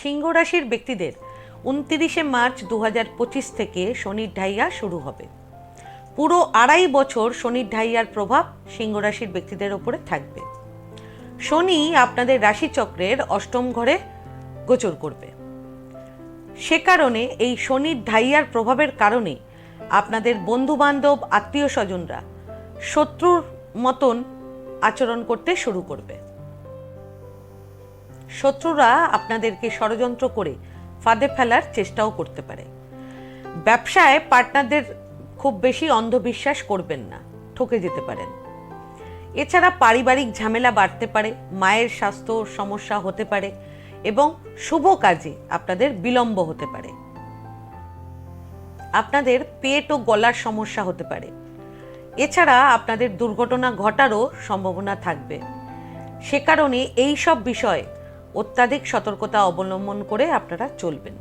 সিংহ রাশির ব্যক্তিদের 29শে মার্চ 2025 থেকে শনির ঢাইয়া শুরু হবে। পুরো 2.5 বছর শনির ঢাইয়ার প্রভাব সিংহ রাশির ব্যক্তিদের ওপরে থাকবে। শনি আপনাদের রাশিচক্রের অষ্টম ঘরে গোচর করবে। সে কারণে এই শনির ঢাইয়ার প্রভাবের কারণে আপনাদের বন্ধুবান্ধব, আত্মীয় স্বজনরা শত্রুর মতন আচরণ করতে শুরু করবে। শত্রুরা আপনাদেরকে ষড়যন্ত্র করে ফাঁদে ফেলার চেষ্টাও করতে পারে। ব্যবসায় পার্টনারদের খুব বেশি অন্ধবিশ্বাস করবেন না, ঠকে যেতে পারেন। এছাড়া পারিবারিক ঝামেলা বাড়তে পারে, মায়ের স্বাস্থ্য সমস্যা হতে পারে এবং শুভ কাজে আপনাদের বিলম্ব হতে পারে। আপনাদের পেট ও গলার সমস্যা হতে পারে। এছাড়া আপনাদের দুর্ঘটনা ঘটারও সম্ভাবনা থাকবে। সে কারণে এই সব বিষয়ে অত্যাধিক সতর্কতা অবলম্বন করে আপনারা চলবেন।